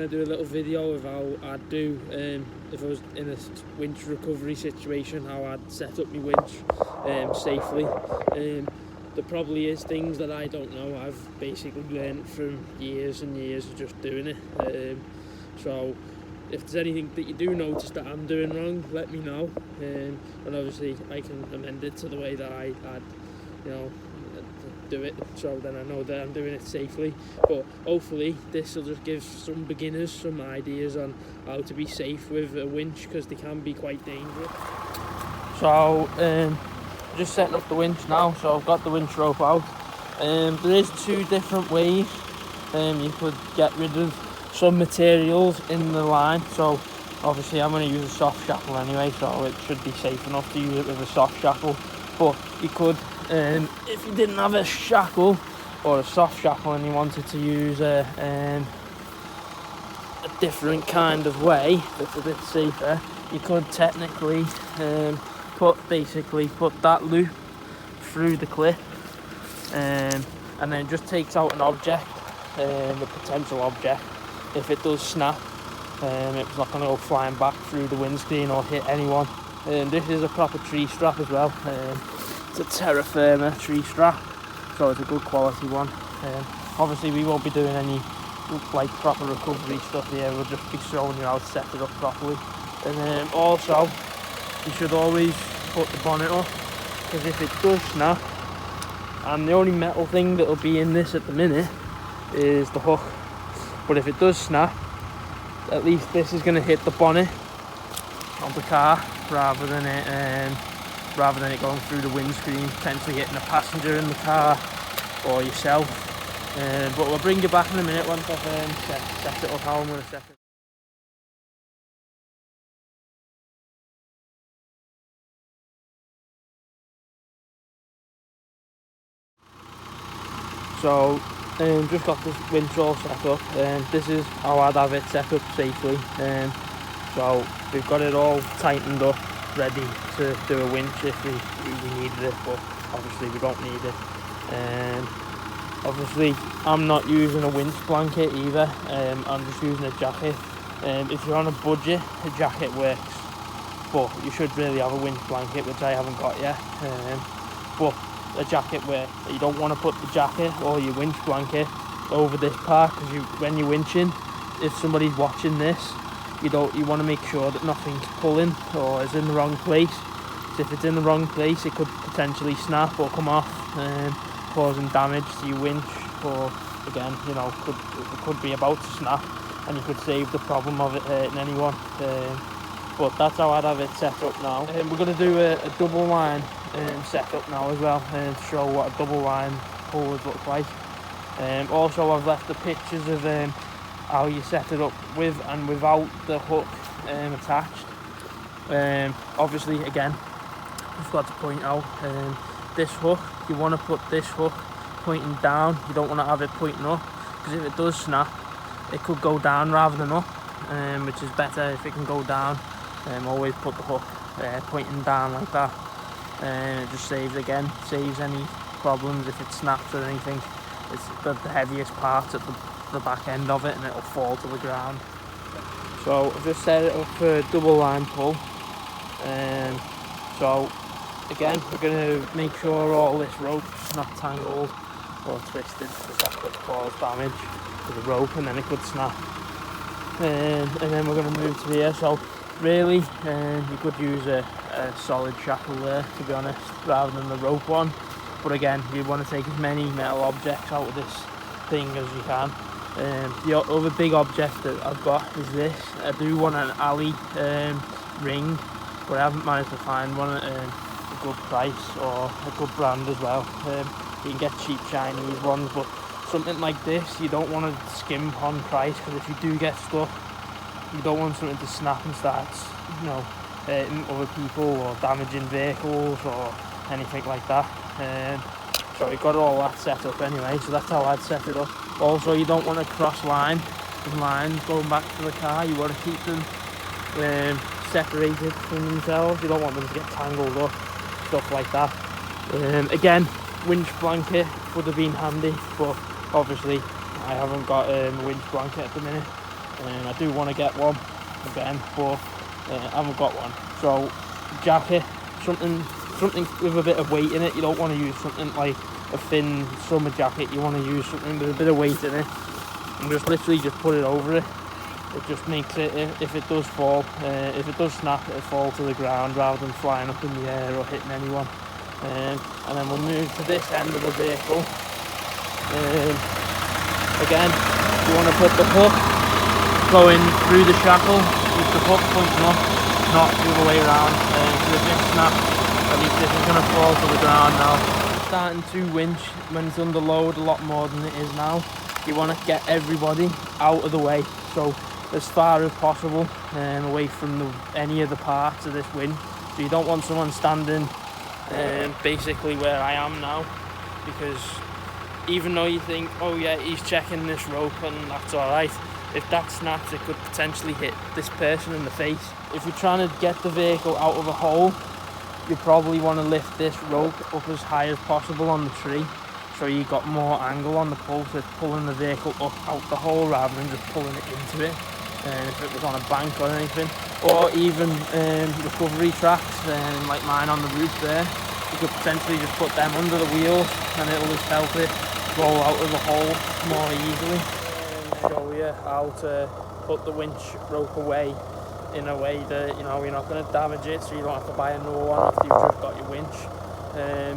going to do a little video of how I'd do if I was in a winch recovery situation, how I'd set up my winch safely. There probably is things that I don't know. I've basically learned from years and years of just doing it. So if there's anything that you do notice that I'm doing wrong, let me know, and obviously I can amend it to the way that I'd do it, so then I know that I'm doing it safely. But hopefully this will just give some beginners some ideas on how to be safe with a winch, because they can be quite dangerous. So just setting up the winch now. So I've got the winch rope out. There is two different ways you could get rid of some materials in the line. So obviously I'm going to use a soft shackle anyway, so it should be safe enough to use it with a soft shackle. But you could, if you didn't have a shackle or a soft shackle and you wanted to use a different kind of way that's a bit safer, you could technically put that loop through the clip, and then it just takes out an object, a potential object. If it does snap, it's not going to go flying back through the windscreen or hit anyone. This is a proper tree strap as well. It's a terra firma tree strap, so it's a good quality one. Obviously we won't be doing any like proper recovery stuff here, we'll just be showing you how to set it up properly. And also you should always put the bonnet up, because if it does snap, and the only metal thing that'll be in this at the minute is the hook, but if it does snap, at least this is going to hit the bonnet of the car rather than it going through the windscreen, potentially hitting a passenger in the car or yourself. But we'll bring you back in a minute once I've set it up how I'm going to set it. So just got this winch all set up, and this is how I'd have it set up safely. So we've got it all tightened up, ready to do a winch if we needed it, but obviously we don't need it. Obviously I'm not using a winch blanket either, I'm just using a jacket. If you're on a budget, a jacket works, but you should really have a winch blanket, which I haven't got yet. But a jacket where you don't want to put the jacket or your winch blanket over this part, because when you're winching, if somebody's watching this, you want to make sure that nothing's pulling or is in the wrong place. So if it's in the wrong place, it could potentially snap or come off, causing damage to your winch, or again, it could be about to snap and you could save the problem of it hurting anyone. But that's how I'd have it set up now. We're going to do a double line setup now as well, to show what a double line pull would look like. Also I've left the pictures of how you set it up with and without the hook attached. Obviously again, I forgot to point out, this hook, you want to put this hook pointing down, you don't want to have it pointing up, because if it does snap, it could go down rather than up, which is better if it can go down. Always put the hook pointing down like that. It just saves any problems if it snaps or anything. It's the heaviest part at the back end of it, and it'll fall to the ground. So I've just set it up for a double line pull. So again, we're going to make sure all this rope's not tangled or twisted, because that could cause damage to the rope and then it could snap. And then we're going to move to here. So really, you could use a solid shackle there, to be honest, rather than the rope one. But again, you want to take as many metal objects out of this thing as you can. The other big object that I've got is this. I do want an alley ring, but I haven't managed to find one at a good price or a good brand as well. You can get cheap Chinese ones, but something like this, you don't want to skimp on price, because if you do get stuck, you don't want something to snap and start, hurting other people or damaging vehicles or anything like that. So we've got all that set up anyway, so that's how I'd set it up. Also, you don't want to cross lines going back to the car. You want to keep them separated from themselves. You don't want them to get tangled up, stuff like that. Again, winch blanket would have been handy, but obviously I haven't got a winch blanket at the minute. I do want to get one again, but I haven't got one. So jacket, something with a bit of weight in it. You don't want to use something like a thin summer jacket. You want to use something with a bit of weight in it, and just literally just put it over it. It just makes it, if it does fall, if it does snap, it'll fall to the ground rather than flying up in the air or hitting anyone. And then we'll move to this end of the vehicle. Again, you want to put the hook going through the shackle with the hook pointing up, not the other way around. So if it snaps, at least this is going to fall to the ground now. Starting to winch when it's under load a lot more than it is now. You want to get everybody out of the way, so as far as possible away from any of the parts of this winch. So you don't want someone standing basically where I am now, because even though you think, oh yeah, he's checking this rope and that's alright, if that snaps it could potentially hit this person in the face. If you're trying to get the vehicle out of a hole, you probably want to lift this rope up as high as possible on the tree, so you got more angle on the pull, so it's pulling the vehicle up out the hole rather than just pulling it into it. If it was on a bank or anything, or even recovery tracks like mine on the roof there, you could potentially just put them under the wheels and it'll just help it roll out of the hole more easily. Show you how to put the winch rope away in a way that you're not going to damage it, so you don't have to buy a new one after you've just got your winch.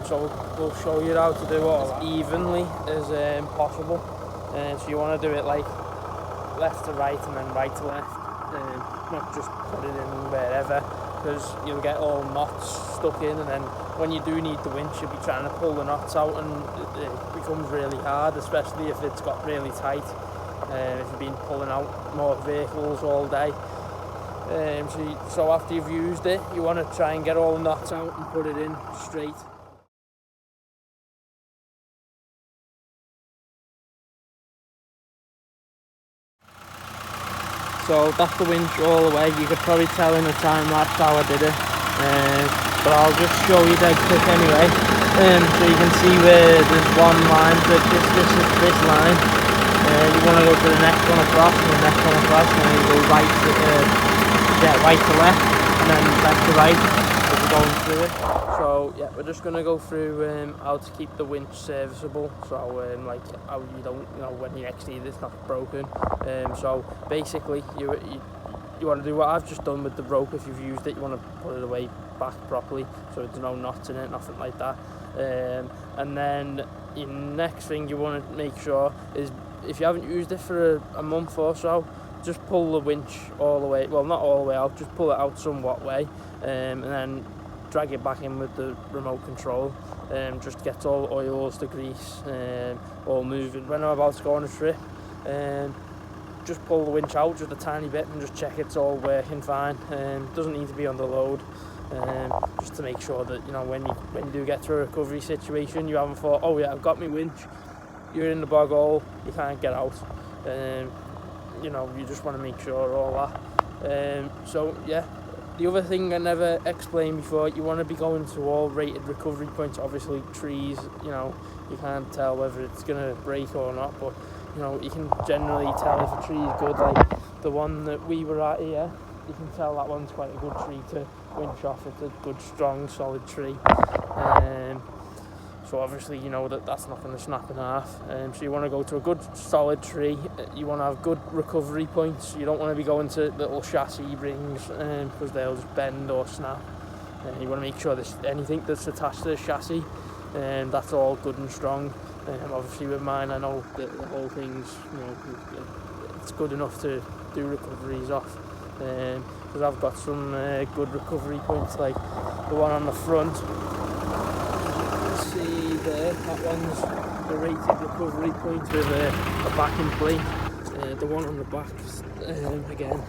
So we'll show you how to do it as evenly as possible. So you want to do it like left to right and then right to left, not just put it in wherever, because you'll get all knots stuck in, and then when you do need the winch you'll be trying to pull the knots out and it becomes really hard, especially if it's got really tight, if you've been pulling out more vehicles all day. So after you've used it, you want to try and get all the knots out and put it in straight. So that's the winch all the way. You could probably tell in the time lapse how I did it, but I'll just show you dead quick anyway. So you can see where there's one line, so this line. You want to go to the next one across and the next one across, and then you go right to left, and then left to right as you're going through it. So yeah, we're just going to go through how to keep the winch serviceable, so like how you don't, when you actually it's not broken. So basically you want to do what I've just done with the rope. If you've used it, you want to put it away back properly so there's no knots in it, nothing like that. And then the next thing you want to make sure is, if you haven't used it for a month or so, just pull the winch all the way, well not all the way out, just pull it out somewhat way, and then drag it back in with the remote control. Just get all the oils, the grease, all moving. When I'm about to go on a trip, just pull the winch out just a tiny bit and just check it's all working fine. Doesn't need to be under load, just to make sure that when you do get to a recovery situation, you haven't thought, oh yeah, I've got my winch, you're in the bog hole, you can't get out. You just want to make sure all that. So yeah, the other thing I never explained before, you want to be going to all rated recovery points. Obviously trees, you can't tell whether it's going to break or not, but you can generally tell if a tree is good. Like the one that we were at here, you can tell that one's quite a good tree to winch off. It's a good, strong, solid tree. So obviously you know that's not going to snap in half. So you want to go to a good solid tree. You want to have good recovery points. You don't want to be going to little chassis rings because they'll just bend or snap. You want to make sure there's anything that's attached to the chassis, that's all good and strong. Obviously with mine, I know that the whole thing's it's good enough to do recoveries off. Because I've got some good recovery points, like the one on the front. See there, that one's the rated recovery point with a backing plate. The one on the back, again,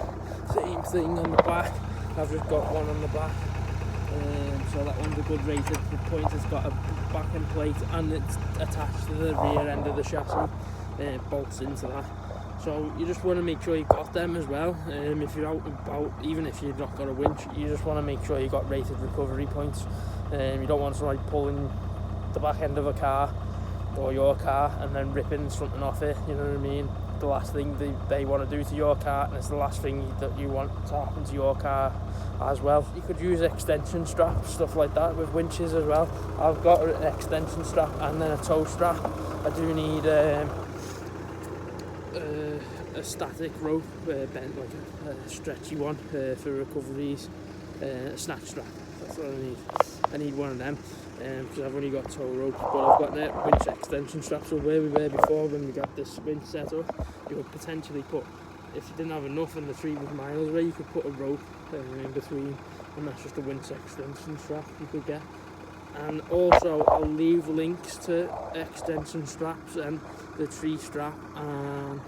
same thing on the back. I've just got one on the back. So that one's a good rated point. It's got a backing plate and it's attached to the rear end of the chassis. Bolts into that. So you just want to make sure you've got them as well. If you're out and about, even if you've not got a winch, you just want to make sure you've got rated recovery points. You don't want somebody pulling the back end of a car or your car and then ripping something off it, you know what I mean? the last thing they want to do to your car, and it's the last thing that you want to happen to your car as well. You could use extension straps, stuff like that, with winches as well. I've got an extension strap and then a tow strap. I do need a static rope, bent like a stretchy one for recoveries, a snatch strap. That's what I need. I need one of them because I've only got tow ropes, but I've got a winch extension strap. So where we were before, when we got this winch set up, you could potentially put, if you didn't have enough and the tree was miles away, you could put a rope in between, and that's just a winch extension strap you could get. And also I'll leave links to extension straps and the tree strap and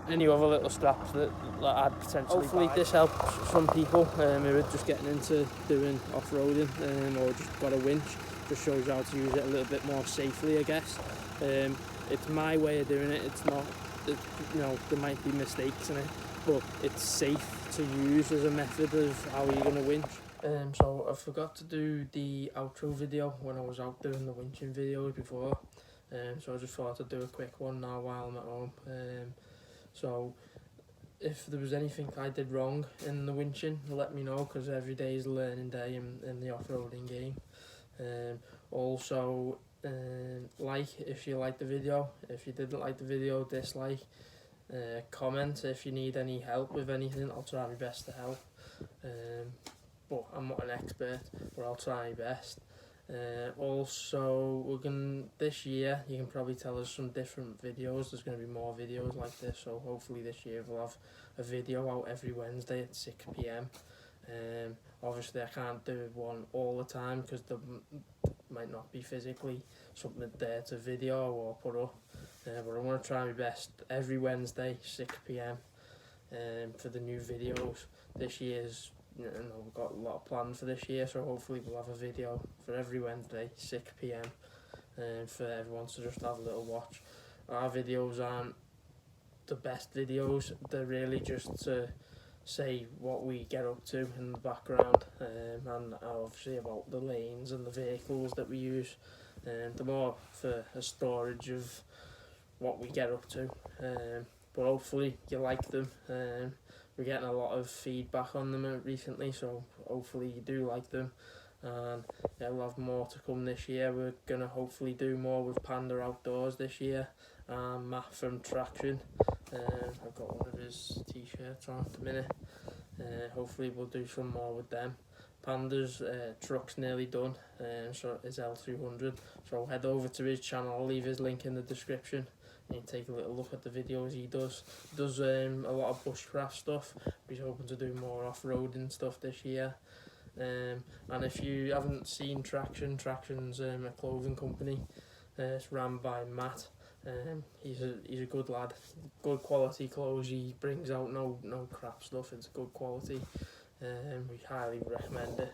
any other little straps that I'd potentially hopefully buy. This helps some people who are just getting into doing off-roading or just got a winch. Just shows you how to use it a little bit more safely, I guess. It's my way of doing it. It's not, there might be mistakes in it, but it's safe to use as a method of how you're going to winch. So I forgot to do the outro video when I was out doing the winching videos before, so I just thought I'd do a quick one now while I'm at home. So if there was anything I did wrong in the winching, let me know, because every day is a learning day in the off-roading game. Also, if you liked the video. If you didn't like the video, dislike. Comment if you need any help with anything. I'll try my best to help. But I'm not an expert, but I'll try my best. Also, this year, you can probably tell us some different videos. There's going to be more videos like this, so hopefully this year we'll have a video out every Wednesday at 6 PM. Obviously I can't do one all the time because there might not be physically something there to video or put up, but I'm going to try my best every Wednesday 6 PM for the new videos. This year's, we've got a lot planned for this year, so hopefully we'll have a video for every Wednesday 6 PM for everyone to just have a little watch. Our videos aren't the best videos, they're really just to say what we get up to in the background, and obviously about the lanes and the vehicles that we use, and the more for a storage of what we get up to. But hopefully you like them. We're getting a lot of feedback on them recently, so hopefully you do like them. And yeah, we'll have more to come this year. We're gonna hopefully do more with Panda Outdoors this year. Matt from Traction, I've got one of his t-shirts on at the minute. Hopefully we'll do some more with them. Panda's truck's nearly done, so it's L200, so head over to his channel. I'll leave his link in the description. You can take a little look at the videos he does. He does a lot of bushcraft stuff. He's hoping to do more off-roading stuff this year. And if you haven't seen Traction's a clothing company. It's run by Matt. He's a good lad. Good quality clothes. He brings out no crap stuff. It's good quality. We highly recommend it.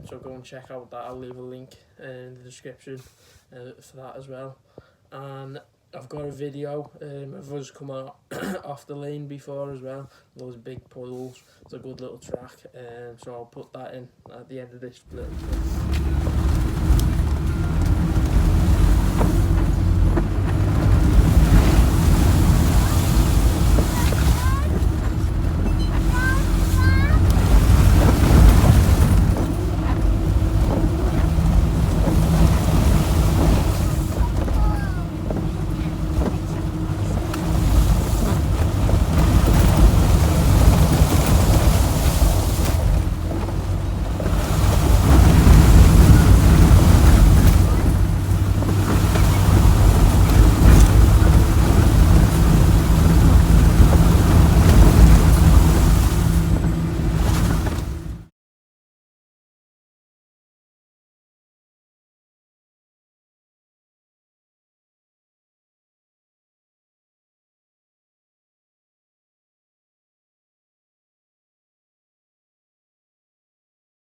So go and check out that. I'll leave a link in the description for that as well. And I've got a video of us coming off the lane before as well. Those big puddles. It's a good little track. So I'll put that in at the end of this clip.